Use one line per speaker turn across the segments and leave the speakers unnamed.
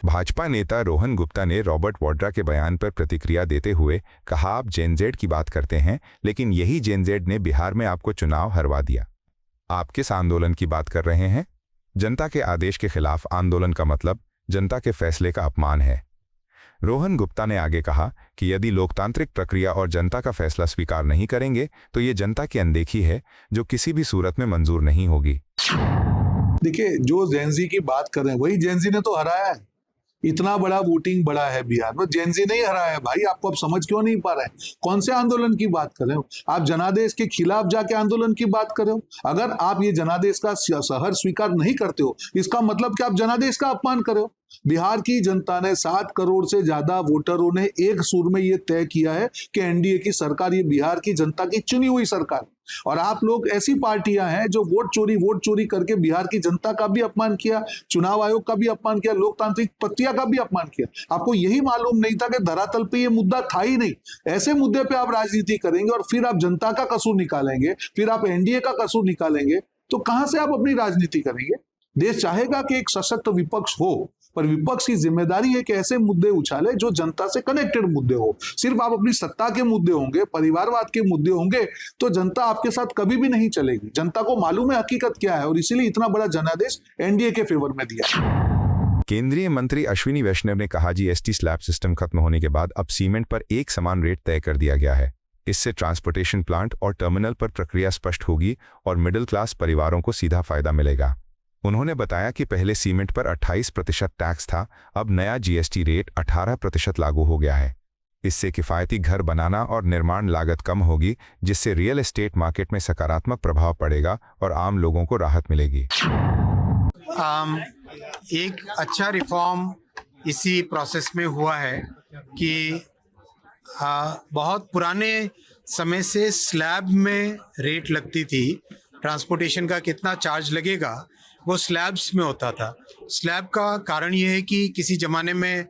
भाजपा नेता रोहन गुप्ता ने रॉबर्ट वाड्रा के बयान पर प्रतिक्रिया देते हुए कहा, आप जेनजेड की बात करते हैं, लेकिन यही जेनजेड ने बिहार में आपको चुनाव हरवा दिया। आप किस आंदोलन की बात कर रहे हैं? जनता के आदेश के खिलाफ आंदोलन का मतलब जनता के फैसले का अपमान है। रोहन गुप्ता ने आगे कहा कि यदि लोकतांत्रिक प्रक्रिया और जनता का फैसला स्वीकार नहीं करेंगे तो ये जनता की अनदेखी है जो किसी भी सूरत में मंजूर नहीं होगी।
देखिए, जो जेनजी की बात कर रहे हैं वही जेनजी ने तो हराया है। इतना बड़ा वोटिंग बड़ा है बिहार में, जेनजी नहीं हराया है भाई। आपको अब समझ क्यों नहीं पा रहे हैं? कौन से आंदोलन की बात कर रहे हो आप? जनादेश के खिलाफ जाके आंदोलन की बात कर रहे हो। अगर आप ये जनादेश का सहर्ष स्वीकार नहीं करते हो, इसका मतलब कि आप जनादेश का अपमान कर रहे हो। बिहार की जनता ने 7 करोड़ से ज्यादा वोटरों ने एक सुर में ये तय किया है कि एनडीए की सरकार ये बिहार की जनता की चुनी हुई सरकार। और आप लोग ऐसी पार्टियां हैं जो वोट चोरी करके बिहार की जनता का भी अपमान किया, चुनाव आयोग का भी अपमान किया, लोकतांत्रिक प्रक्रिया का भी अपमान किया। आपको यही मालूम नहीं था कि धरातल पे ये मुद्दा था ही नहीं। ऐसे मुद्दे पे आप राजनीति करेंगे और फिर आप जनता का कसूर निकालेंगे, फिर आप एनडीए का कसूर निकालेंगे, तो कहां से आप अपनी राजनीति करेंगे? देश चाहेगा कि एक सशक्त विपक्ष हो, पर विपक्ष की जिम्मेदारी है कि ऐसे मुद्दे उछाले जो जनता से कनेक्टेड मुद्दे हो। सिर्फ आप अपनी सत्ता के मुद्दे होंगे, परिवारवाद के मुद्दे होंगे, तो जनता आपके साथ कभी भी नहीं चलेगी। जनता को मालूम है हकीकत क्या है और इसीलिए इतना बड़ा जनादेश एनडीए के फेवर में दिया।
केंद्रीय मंत्री अश्विनी वैष्णव ने कहा, जीएसटी स्लैब सिस्टम खत्म होने के बाद अब सीमेंट पर एक समान रेट तय कर दिया गया है। इससे ट्रांसपोर्टेशन प्लांट और टर्मिनल पर प्रक्रिया स्पष्ट होगी और मिडिल क्लास परिवारों को सीधा फायदा मिलेगा। उन्होंने बताया कि पहले सीमेंट पर 28% टैक्स था, अब नया जीएसटी रेट 18% लागू हो गया है। इससे किफ़ायती घर बनाना और निर्माण लागत कम होगी, जिससे रियल एस्टेट मार्केट में सकारात्मक प्रभाव पड़ेगा और आम लोगों को राहत मिलेगी।
एक अच्छा रिफॉर्म इसी प्रोसेस में हुआ है कि बहुत पुराने समय से स्लैब में रेट लगती थी। ट्रांसपोर्टेशन का कितना चार्ज लगेगा वो स्लैब्स में होता था। स्लैब का कारण ये है कि किसी ज़माने में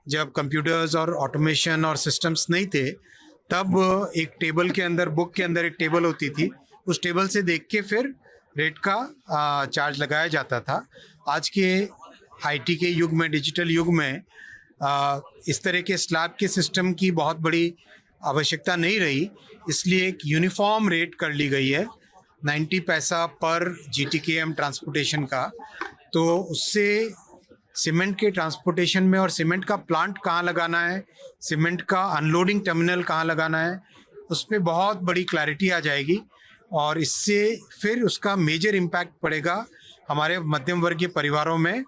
जब कंप्यूटर्स और ऑटोमेशन और सिस्टम्स नहीं थे, तब एक टेबल के अंदर, बुक के अंदर एक टेबल होती थी, उस टेबल से देख के फिर रेट का चार्ज लगाया जाता था। आज के आईटी के युग में, डिजिटल युग में इस तरह के स्लैब के सिस्टम की बहुत बड़ी आवश्यकता नहीं रही, इसलिए एक यूनिफॉर्म रेट कर ली गई है 90 पैसा पर GTKM ट्रांसपोर्टेशन का। तो उससे सीमेंट के ट्रांसपोर्टेशन में और सीमेंट का प्लांट कहाँ लगाना है, सीमेंट का अनलोडिंग टर्मिनल कहाँ लगाना है, उस पर बहुत बड़ी क्लैरिटी आ जाएगी और इससे फिर उसका मेजर इम्पैक्ट पड़ेगा हमारे मध्यम वर्गीय परिवारों में,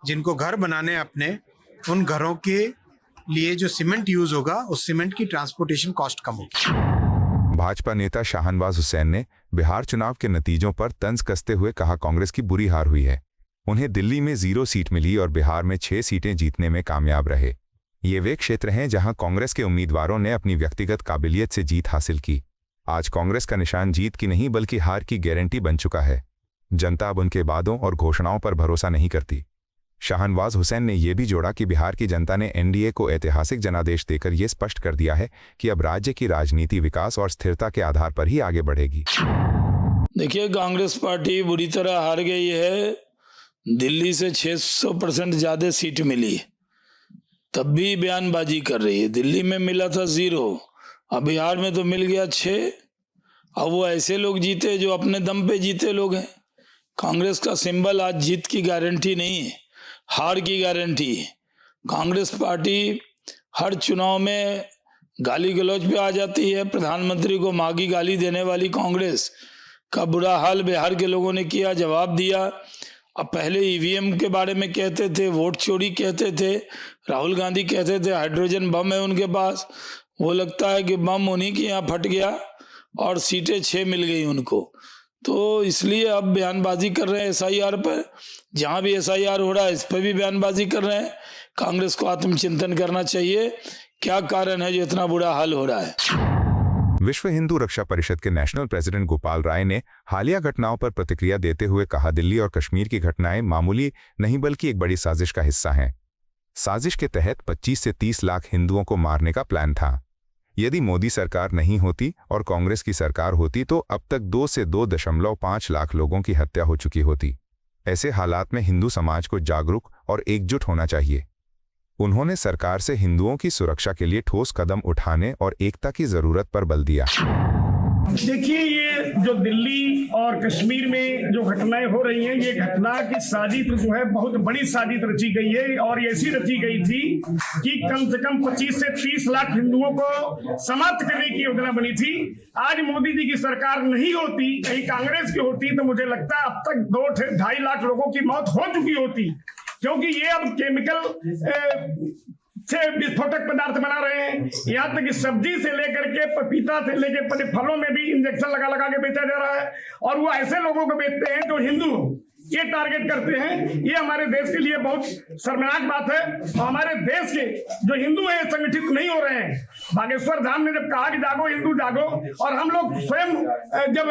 जिनको घर बनाने अपने, उन घरों के लिए जो सीमेंट यूज़ होगा उस सीमेंट की ट्रांसपोर्टेशन कॉस्ट कम होगी।
भाजपा नेता शाहनवाज हुसैन ने बिहार चुनाव के नतीजों पर तंज कसते हुए कहा, कांग्रेस की बुरी हार हुई है। उन्हें दिल्ली में 0 सीट मिली और बिहार में 6 सीटें जीतने में कामयाब रहे। ये वे क्षेत्र हैं जहां कांग्रेस के उम्मीदवारों ने अपनी व्यक्तिगत काबिलियत से जीत हासिल की। आज कांग्रेस का निशान जीत की नहीं बल्कि हार की गारंटी बन चुका है। जनता अब उनके वादों और घोषणाओं पर भरोसा नहीं करती। शाहनवाज हुसैन ने यह भी जोड़ा कि बिहार की जनता ने एनडीए को ऐतिहासिक जनादेश देकर यह स्पष्ट कर दिया है कि अब राज्य की राजनीति विकास और स्थिरता के आधार पर ही आगे बढ़ेगी।
देखिए, कांग्रेस पार्टी बुरी तरह हार गई है। दिल्ली से 600% ज्यादा सीट मिली, तब भी बयानबाजी कर रही है। दिल्ली में मिला था 0, अब बिहार में तो मिल गया 6। अब वो ऐसे लोग जीते जो अपने दम पे जीते लोग हैं। कांग्रेस का सिंबल आज जीत की गारंटी नहीं है, हार की गारंटी है। कांग्रेस पार्टी हर चुनाव में गाली गलौज पे आ जाती है। प्रधानमंत्री को माँ की गाली देने वाली कांग्रेस का बुरा हाल बिहार के लोगों ने किया, जवाब दिया। अब पहले ईवीएम के बारे में कहते थे, वोट चोरी कहते थे, राहुल गांधी कहते थे हाइड्रोजन बम है उनके पास। वो लगता है कि बम उन्हीं के यहाँ फट गया और सीटें 6 मिल गई उनको। तो इसलिए अब बयानबाजी कर रहे हैं एसआईआर पर। जहां भी एसआईआर हो रहा है इस पर भी बयानबाजी कर रहे हैं। कांग्रेस को आत्मचिंतन करना चाहिए, क्या कारण है जो इतना बुरा हाल हो रहा है।
विश्व हिंदू रक्षा परिषद के नेशनल प्रेसिडेंट गोपाल राय ने हालिया घटनाओं पर प्रतिक्रिया देते हुए कहा, दिल्ली और कश्मीर की घटनाएं मामूली नहीं बल्कि एक बड़ी साजिश का हिस्सा हैं। साजिश के तहत 25 से 30 लाख हिंदुओं को मारने का प्लान था। यदि मोदी सरकार नहीं होती और कांग्रेस की सरकार होती तो अब तक 2 से 2.5 लाख लोगों की हत्या हो चुकी होती। ऐसे हालात में हिंदू समाज को जागरूक और एकजुट होना चाहिए। उन्होंने सरकार से हिंदुओं की सुरक्षा के लिए ठोस कदम उठाने और एकता की जरूरत पर बल दिया।
देखिए, ये जो दिल्ली और कश्मीर में जो घटनाएं हो रही हैं, ये घटना की साजिश जो है बहुत बड़ी साजिश रची गई है और ऐसी रची गई थी कि कम से कम 25 से 30 लाख हिंदुओं को समाप्त करने की योजना बनी थी। आज मोदी जी की सरकार नहीं होती, कहीं कांग्रेस की होती, तो मुझे लगता है अब तक 2-2.5 लाख लोगों की मौत हो चुकी होती, क्योंकि ये अब केमिकल से विस्फोटक पदार्थ बना रहे हैं। यहाँ तक कि सब्जी से लेकर के पपीता से लेकर फलों में भी इंजेक्शन लगा लगा के बेचा जा रहा है और वो ऐसे लोगों को बेचते हैं जो हिंदू ये टारगेट करते हैं। ये हमारे देश के लिए बहुत शर्मनाक बात है और हमारे देश के जो हिंदू हैं संगठित नहीं हो रहे हैं। बागेश्वर धाम ने जब कहा कि जागो हिंदू जागो, और हम लोग स्वयं जब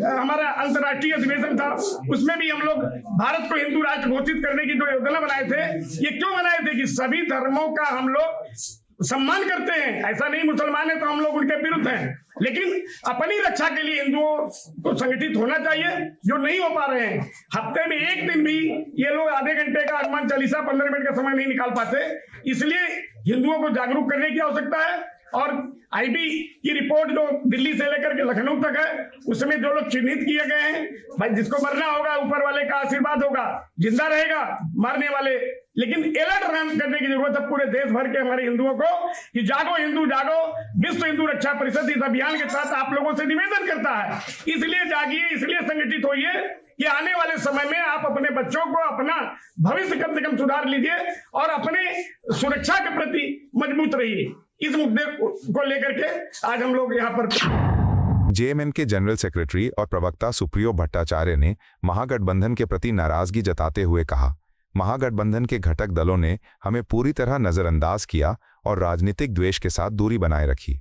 हमारा अंतर्राष्ट्रीय अधिवेशन था उसमें भी हम लोग भारत को हिंदू राष्ट्र घोषित करने की जो योजना बनाए थे, ये क्यों बनाए थे कि सभी धर्मों का हम लोग सम्मान करते हैं। ऐसा नहीं मुसलमान है तो हम लोग उनके विरुद्ध हैं, लेकिन अपनी रक्षा के लिए हिंदुओं को संगठित होना चाहिए, जो नहीं हो पा रहे हैं। हफ्ते में एक दिन भी ये लोग आधे घंटे का हनुमान चालीसा 15 मिनट का समय नहीं निकाल पाते। इसलिए हिंदुओं को जागरूक करने की आवश्यकता है। और आईबी की रिपोर्ट जो दिल्ली से लेकर के लखनऊ तक है, उसमें जो लोग चिन्हित किए गए हैं, भाई जिसको मरना होगा ऊपर वाले का आशीर्वाद होगा, जिंदा रहेगा मारने वाले। लेकिन अलर्ट करने की जरूरत है पूरे देश भर के हमारे हिंदुओं को कि जागो हिंदू जागो। विश्व हिंदू रक्षा परिषद इस अभियान के साथ आप लोगों से निवेदन करता है, इसलिए जागिए, इसलिए संगठित होइए कि आने वाले समय में आप अपने बच्चों को अपना भविष्य कम से कम सुधार लीजिए और अपने सुरक्षा के प्रति मजबूत रहिए। इस मुद्दे को लेकर के आज हम लोग यहाँ पर
जेएमएम के जनरल सेक्रेटरी और प्रवक्ता सुप्रियो भट्टाचार्य ने महागठबंधन के प्रति नाराजगी जताते हुए कहा, महागठबंधन के घटक दलों ने हमें पूरी तरह नजरअंदाज किया और राजनीतिक द्वेष के साथ दूरी बनाए रखी।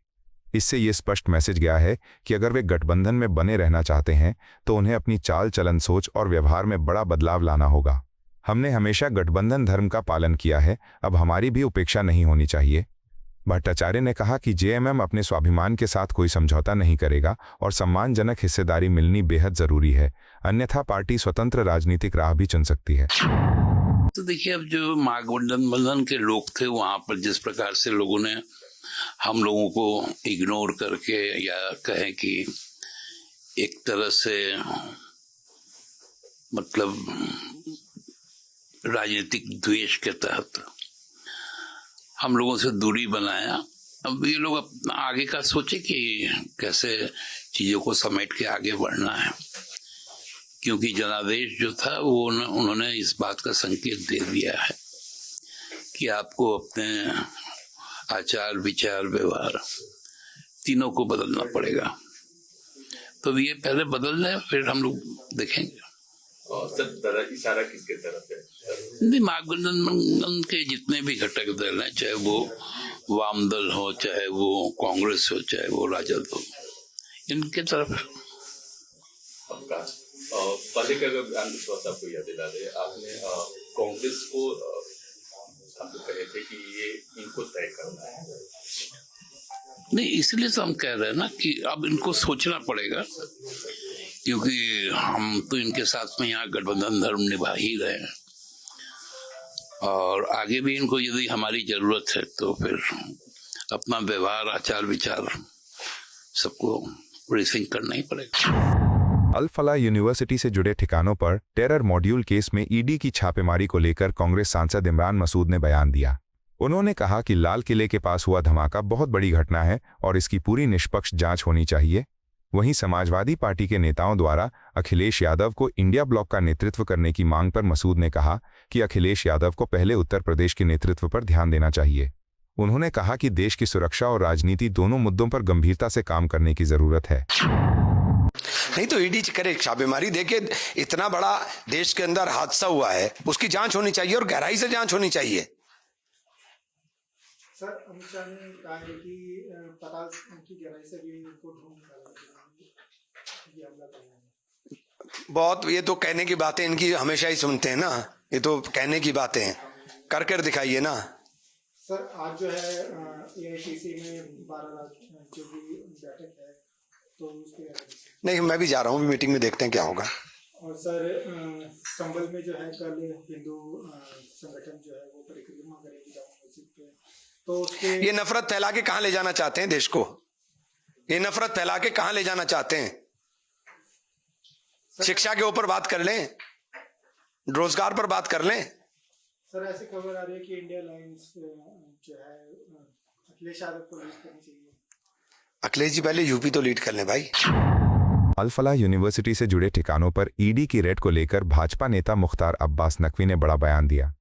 इससे ये स्पष्ट मैसेज गया है कि अगर वे गठबंधन में बने रहना चाहते हैं तो उन्हें अपनी चाल चलन, सोच और व्यवहार में बड़ा बदलाव लाना होगा। हमने हमेशा गठबंधन धर्म का पालन किया है, अब हमारी भी उपेक्षा नहीं होनी चाहिए। भट्टाचार्य ने कहा कि जेएमएम अपने स्वाभिमान के साथ कोई समझौता नहीं करेगा और सम्मानजनक हिस्सेदारी मिलनी बेहद जरूरी है, अन्यथा पार्टी स्वतंत्र राजनीतिक राह भी चुन सकती है।
तो देखिए, अब जो महागठबंधन के लोग थे वहां पर जिस प्रकार से लोगों ने हम लोगों को इग्नोर करके, या कहें कि एक तरह से मतलब राजनीतिक द्वेष के तहत हम लोगों से दूरी बनाया। अब ये लोग आगे का सोचे कि कैसे चीज़ों को समेट के आगे बढ़ना है, क्योंकि जनादेश जो था वो उन्होंने इस बात का संकेत दे दिया है कि आपको अपने आचार विचार व्यवहार तीनों को बदलना पड़ेगा। तो ये पहले बदल जाए, फिर हम लोग देखेंगे।
सर, इशारा किसके तरफ है?
महागठबंधन के जितने भी घटक दल हैं, चाहे वो वाम दल हो, चाहे वो कांग्रेस हो, चाहे वो राजद हो, इनके तरफ है।
पहले का अगर अंधविश्वास आपको याद दिला दे, आपने कांग्रेस को आपको कहे थे कि ये इनको तय करना है।
नहीं, इसलिए तो हम कह रहे हैं ना कि अब इनको सोचना पड़ेगा, क्योंकि हम तो इनके साथ में यहाँ गठबंधन धर्म निभा ही रहे हैं और आगे भी इनको यदि हमारी जरूरत है तो फिर अपना व्यवहार, आचार विचार सबको रिथिंक करना ही पड़ेगा।
अल फलाह यूनिवर्सिटी से जुड़े ठिकानों पर टेरर मॉड्यूल केस में ईडी की छापेमारी को लेकर कांग्रेस सांसद इमरान मसूद ने बयान दिया। उन्होंने कहा कि लाल किले के पास हुआ धमाका बहुत बड़ी घटना है और इसकी पूरी निष्पक्ष जांच होनी चाहिए। वहीं समाजवादी पार्टी के नेताओं द्वारा अखिलेश यादव को इंडिया ब्लॉक का नेतृत्व करने की मांग पर मसूद ने कहा कि अखिलेश यादव को पहले उत्तर प्रदेश के नेतृत्व पर ध्यान देना चाहिए। उन्होंने कहा कि देश की सुरक्षा और राजनीति दोनों मुद्दों पर गंभीरता से काम करने की जरूरत है।
नहीं तो ईडी करे छापेमारी, देखिए इतना बड़ा देश के अंदर हादसा हुआ है, उसकी जांच होनी चाहिए और गहराई से जांच होनी चाहिए।
सर, अमित शाह ने कहा है कि पता की गहराई से भी इनको ढूंढ
बहुत, ये तो कहने की बातें इनकी हमेशा ही सुनते हैं ना, ये तो कहने की बातें हैं, कर कर दिखाइए ना।
सर, आज जो है एआईसीसी में 12 राज्यों की बैठक है, तो उसके
नहीं, मैं भी जा रहा हूँ मीटिंग में, देखते हैं क्या होगा।
और सर संभल में जो है कल हिंदू संगठन जो है वो परिक्रमा करेगी जामा मस्जिद पे, तो उसके
ये नफरत फैला के कहां ले जाना चाहते हैं देश को? ये नफरत फैला के कहां ले जाना चाहते हैं? शिक्षा के ऊपर बात कर लें, रोजगार पर बात कर लें।
सर ऐसी खबर आ रही है कि इंडिया अलायंस जो है अखिलेश यादव को लीड करनी चाहिए।
अखिलेश जी पहले यूपी तो लीड कर लें भाई।
अल फलाह यूनिवर्सिटी से जुड़े ठिकानों पर ईडी की रेड को लेकर भाजपा नेता मुख्तार अब्बास नकवी ने बड़ा बयान दिया।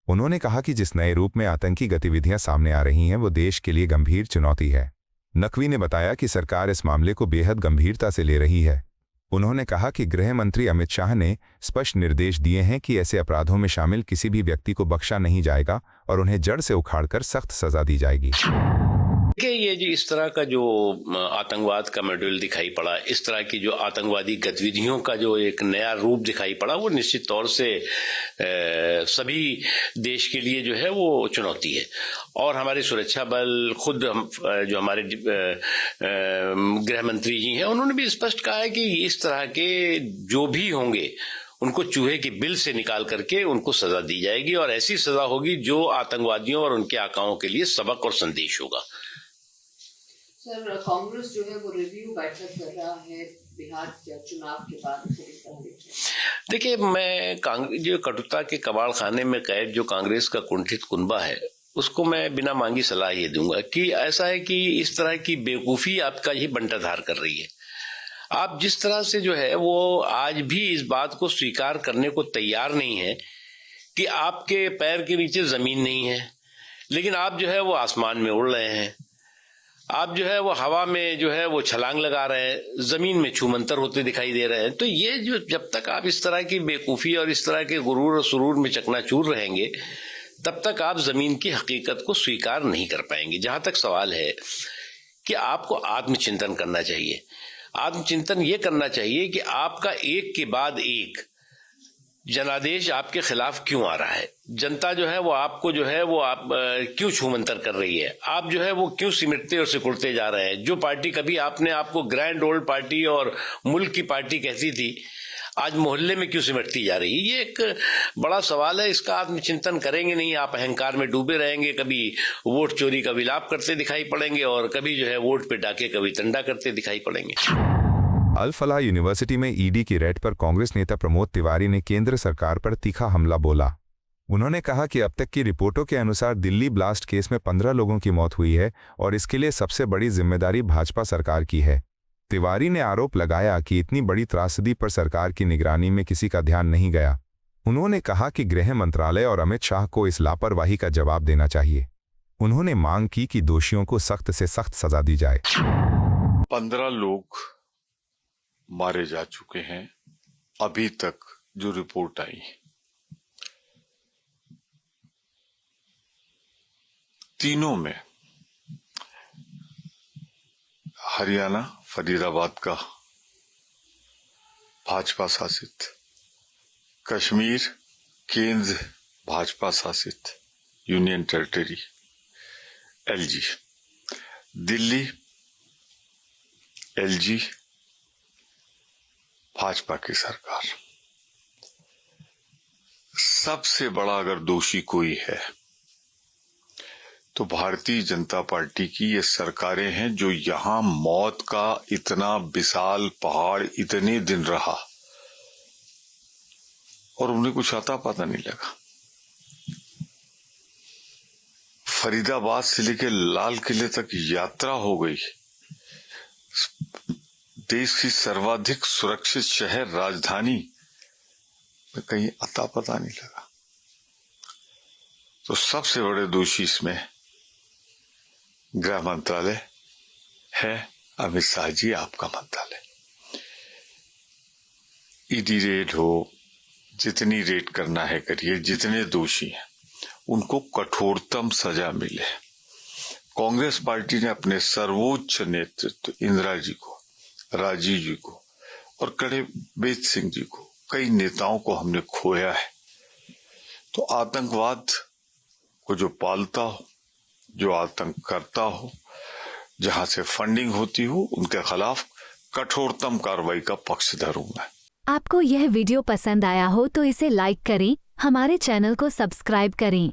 उन्होंने कहा कि जिस नए रूप में आतंकी गतिविधियां सामने आ रही हैं वो देश के लिए गंभीर चुनौती है। नकवी ने बताया कि सरकार इस मामले को बेहद गंभीरता से ले रही है। उन्होंने कहा कि गृह मंत्री अमित शाह ने स्पष्ट निर्देश दिए हैं कि ऐसे अपराधों में शामिल किसी भी व्यक्ति को बख्शा नहीं जाएगा और उन्हें जड़ से उखाड़कर सख्त सजा दी जाएगी।
देखिए, ये जो इस तरह का जो आतंकवाद का मॉड्यूल दिखाई पड़ा, इस तरह की जो आतंकवादी गतिविधियों का जो एक नया रूप दिखाई पड़ा, वो निश्चित तौर से सभी देश के लिए जो है वो चुनौती है। और हमारे सुरक्षा बल खुद जो हमारे गृह मंत्री जी हैं, उन्होंने भी स्पष्ट कहा है कि इस तरह के जो भी होंगे उनको चूहे की बिल से निकाल करके उनको सजा दी जाएगी, और ऐसी सजा होगी जो आतंकवादियों और उनके आकाओं के लिए सबक और संदेश होगा।
सर, कांग्रेस जो है वो रिव्यू बैठक कर रहा है बिहार चुनाव के बाद,
देखिए, मैं जो कटुता के कबाड़ खाने में कैद जो कांग्रेस का कुंठित कुनबा है, उसको मैं बिना मांगी सलाह ये दूंगा कि ऐसा है कि इस तरह की बेवकूफ़ी आपका ही बंटाधार कर रही है। आप जिस तरह से जो है वो आज भी इस बात को स्वीकार करने को तैयार नहीं है कि आपके पैर के नीचे जमीन नहीं है, लेकिन आप जो है वो आसमान में उड़ रहे हैं। आप जो है वो हवा में जो है वो छलांग लगा रहे हैं, जमीन में छूमंतर होते दिखाई दे रहे हैं। तो ये जो जब तक आप इस तरह की बेवकूफ़ी और इस तरह के गुरूर और सुरूर में चकनाचूर रहेंगे, तब तक आप जमीन की हकीकत को स्वीकार नहीं कर पाएंगे। जहां तक सवाल है कि आपको आत्मचिंतन करना चाहिए। आत्मचिंतन ये करना चाहिए कि आपका एक के बाद एक जनादेश आपके खिलाफ क्यों आ रहा है, जनता जो है वो आपको जो है वो आप क्यों छूमंतर कर रही है, आप जो है वो क्यों सिमटते और सिकुड़ते जा रहे हैं। जो पार्टी कभी आपने आपको ग्रैंड ओल्ड पार्टी और मुल्क की पार्टी कहती थी, आज मोहल्ले में क्यों सिमटती जा रही है। ये एक बड़ा सवाल है, इसका आत्मचिंतन करेंगे नहीं, आप अहंकार में डूबे रहेंगे। कभी वोट चोरी का विलाप करते दिखाई पड़ेंगे और कभी जो है वोट पे डाके कभी तंडा करते दिखाई पड़ेंगे।
अल फलाह यूनिवर्सिटी में ईडी की रेड पर कांग्रेस नेता प्रमोद तिवारी ने केंद्र सरकार पर तीखा हमला बोला। उन्होंने कहा कि अब तक की रिपोर्टों के अनुसार दिल्ली ब्लास्ट केस में 15 लोगों की मौत हुई है और इसके लिए सबसे बड़ी जिम्मेदारी भाजपा सरकार की है। तिवारी ने आरोप लगाया कि इतनी बड़ी त्रासदी पर सरकार की निगरानी में किसी का ध्यान नहीं गया। उन्होंने कहा कि गृह मंत्रालय और अमित शाह को इस लापरवाही का जवाब देना चाहिए। उन्होंने मांग की कि दोषियों को सख्त से सख्त सजा दी जाए।
15 लोग मारे जा चुके हैं अभी तक जो रिपोर्ट आई है। तीनों में हरियाणा फरीदाबाद का भाजपा शासित, कश्मीर केंद्र भाजपा शासित union territory LG, Delhi LG Bhajpa की सरकार। सबसे बड़ा अगर दोषी कोई है तो भारतीय जनता पार्टी की ये सरकारें हैं, जो यहां मौत का इतना विशाल पहाड़ इतने दिन रहा और उन्हें कुछ आता पता नहीं लगा। फरीदाबाद से लेकर लाल किले तक यात्रा हो गई। देश की सर्वाधिक सुरक्षित शहर राजधानी में कहीं अता पता नहीं लगा। तो सबसे बड़े दोषी इसमें गृह मंत्रालय है। अमित शाह जी, आपका मंत्रालय। ईडी रेड हो, जितनी रेड करना है करिए, जितने दोषी हैं उनको कठोरतम सजा मिले। कांग्रेस पार्टी ने अपने सर्वोच्च नेतृत्व इंदिरा जी को, राजीव जी को और कड़ेबेज सिंह जी को, कई नेताओं को हमने खोया है। तो आतंकवाद को जो पालता हो, जो आतंक करता हो, जहां से फंडिंग होती हो, उनके खिलाफ कठोरतम कार्रवाई का पक्षधर हूं मैं।
आपको यह वीडियो पसंद आया हो तो इसे लाइक करें, हमारे चैनल को सब्सक्राइब करें।